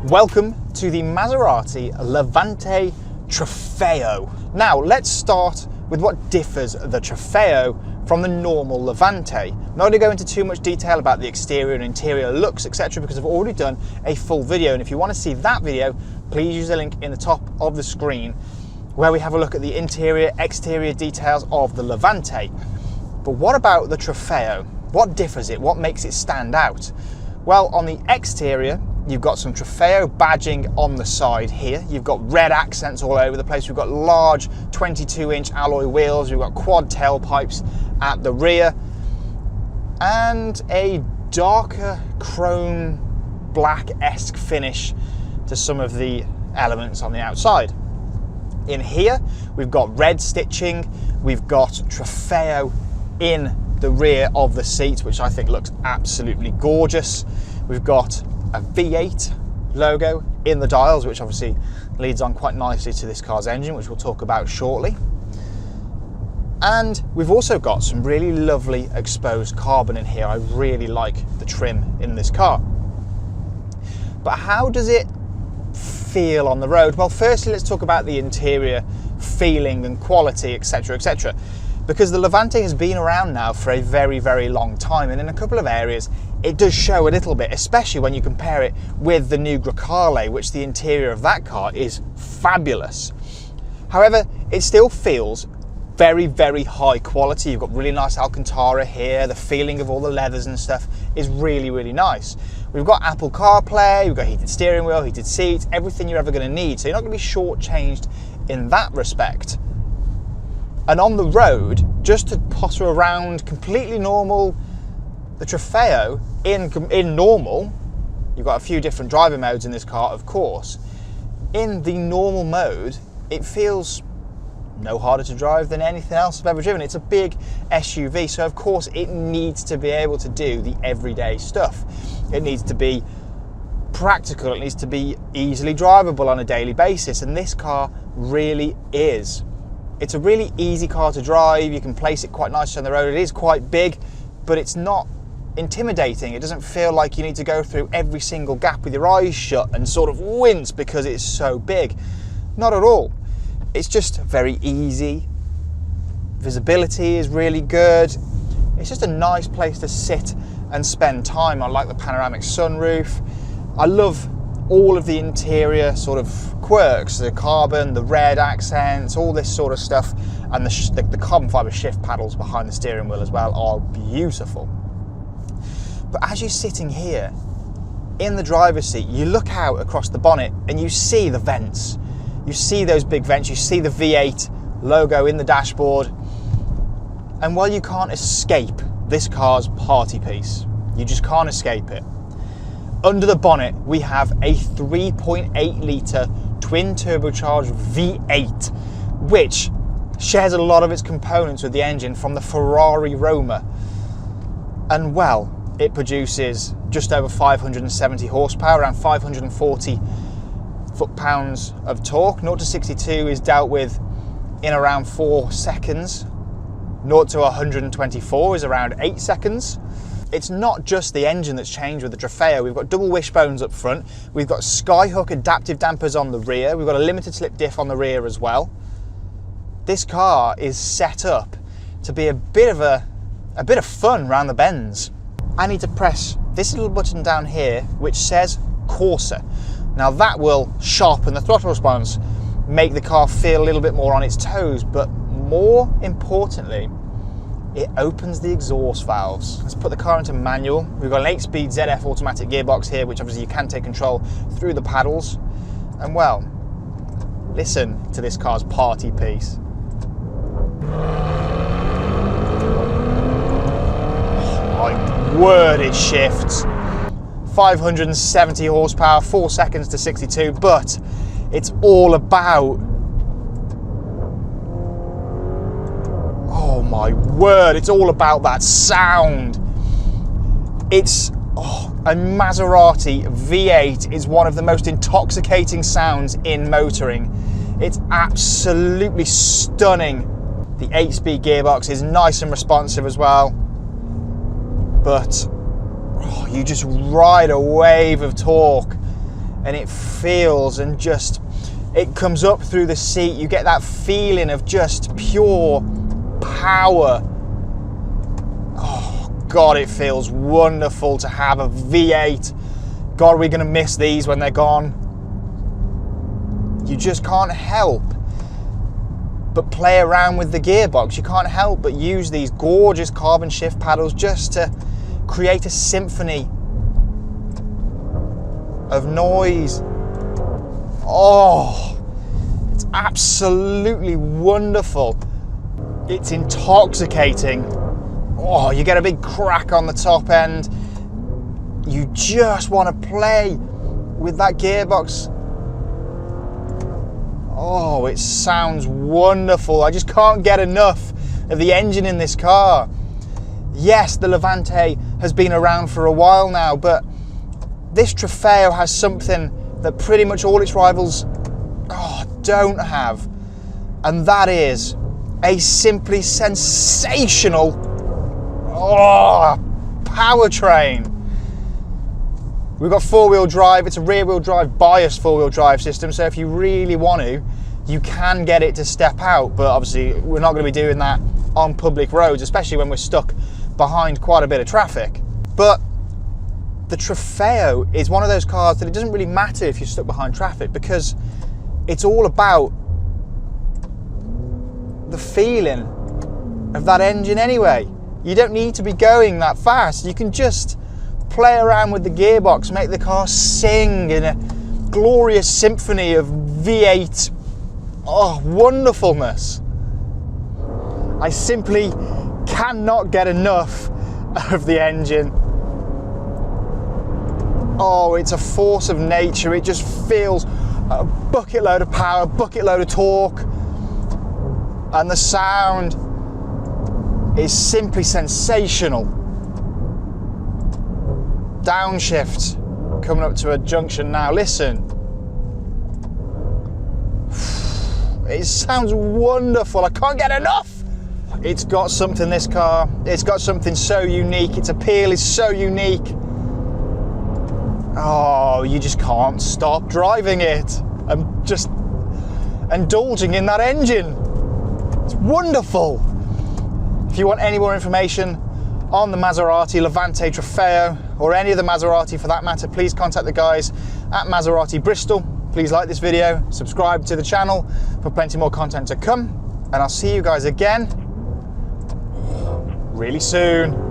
Welcome to the Maserati Levante Trofeo. Now let's start with what differs the Trofeo from the normal Levante. I'm not going to go into too much detail about the exterior and interior looks, etc., because I've already done a full video, and if you want to see that video, please use the link in the top of the screen where we have a look at the interior, exterior details of the Levante. But what about the Trofeo? What differs it? What makes it stand out? Well, on the exterior, you've got some Trofeo badging on the side here. You've got red accents all over the place. We've got large 22-inch alloy wheels. We've got quad tailpipes at the rear and a darker chrome black-esque finish to some of the elements on the outside. In here, we've got red stitching. We've got Trofeo in the rear of the seat, which I think looks absolutely gorgeous. We've got a V8 logo in the dials, which obviously leads on quite nicely to this car's engine, which we'll talk about shortly. And we've also got some really lovely exposed carbon in here. I really like the trim in this car. But how does it feel on the road? Well, firstly, let's talk about the interior feeling and quality, etc., etc. Because the Levante has been around now for a very, very long time, and in a couple of areas it does show a little bit, especially when you compare it with the new Grecale, which the interior of that car is fabulous. However, it still feels very, very high quality. You've got really nice Alcantara here. The feeling of all the leathers and stuff is really, really nice. We've got Apple CarPlay, we've got heated steering wheel, heated seats, everything you're ever going to need. So you're not going to be shortchanged in that respect. And on the road, just to potter around completely normal, the Trofeo in normal, you've got a few different driving modes in this car, of course. In the normal mode, it feels no harder to drive than anything else I've ever driven. It's a big SUV, so of course it needs to be able to do the everyday stuff. It needs to be practical, it needs to be easily drivable on a daily basis, and this car really is. It's a really easy car to drive. You can place it quite nicely on the road. It is quite big, but it's not intimidating. It doesn't feel like you need to go through every single gap with your eyes shut and sort of wince because it's so big. Not at all. It's just very easy. Visibility is really good. It's just a nice place to sit and spend time. I like the panoramic sunroof. I love all of the interior sort of quirks, the carbon, the red accents, all this sort of stuff, and the carbon fibre shift paddles behind the steering wheel as well are beautiful. But as you're sitting here in the driver's seat, you look out across the bonnet and you see the vents. You see those big vents, you see the V8 logo in the dashboard, and while you can't escape this car's party piece, you just can't escape it. Under the bonnet, we have a 3.8 litre twin turbocharged V8, which shares a lot of its components with the engine from the Ferrari Roma. And well, it produces just over 570 horsepower, around 540 foot-pounds of torque. 0 to 62 is dealt with in around 4 seconds. 0 to 124 is around 8 seconds. It's not just the engine that's changed with the Trofeo. We've got double wishbones up front. We've got Skyhook adaptive dampers on the rear. We've got a limited slip diff on the rear as well. This car is set up to be a bit of fun around the bends. I need to press this little button down here, which says Corsa. Now that will sharpen the throttle response, make the car feel a little bit more on its toes, but more importantly, it opens the exhaust valves. Let's put the car into manual. We've got an 8-speed ZF automatic gearbox here, which obviously you can take control through the paddles. And well, listen to this car's party piece. Oh my word, it shifts. 570 horsepower, 4 seconds to 62, but it's all about, oh my word, it's all about that sound. It's, a Maserati V8 is one of the most intoxicating sounds in motoring. It's absolutely stunning. The 8-speed gearbox is nice and responsive as well, but you just ride a wave of torque and it feels, and just, it comes up through the seat. You get that feeling of just pure power. Oh God, it feels wonderful to have a V8. God, we're gonna miss these when they're gone. You just can't help but play around with the gearbox. You can't help but use these gorgeous carbon shift paddles just to create a symphony of noise. Oh, it's absolutely wonderful. It's intoxicating. Oh, you get a big crack on the top end. You just want to play with that gearbox. Oh, it sounds wonderful. I just can't get enough of the engine in this car. Yes, the Levante has been around for a while now, but this Trofeo has something that pretty much all its rivals don't have, and that is a simply sensational powertrain. We've got four-wheel drive. It's a rear-wheel drive biased four-wheel drive system, so if you really want to, you can get it to step out, but obviously we're not going to be doing that on public roads, especially when we're stuck behind quite a bit of traffic. But the Trofeo is one of those cars that it doesn't really matter if you're stuck behind traffic, because it's all about the feeling of that engine anyway. You don't need to be going that fast. You can just play around with the gearbox, make the car sing in a glorious symphony of V8 wonderfulness. I simply cannot get enough of the engine. Oh, it's a force of nature. It just feels a bucket load of power, bucket load of torque, and the sound is simply sensational. Downshift coming up to a junction now. Listen, it sounds wonderful. I can't get enough. It's got something, this car. It's got something so unique. Its appeal is so unique. Oh, you just can't stop driving it and just indulging in that engine. It's wonderful. If you want any more information on the Maserati Levante Trofeo, or any of the Maserati for that matter, please contact the guys at Maserati Bristol. Please like this video, subscribe to the channel for plenty more content to come, and I'll see you guys again really soon.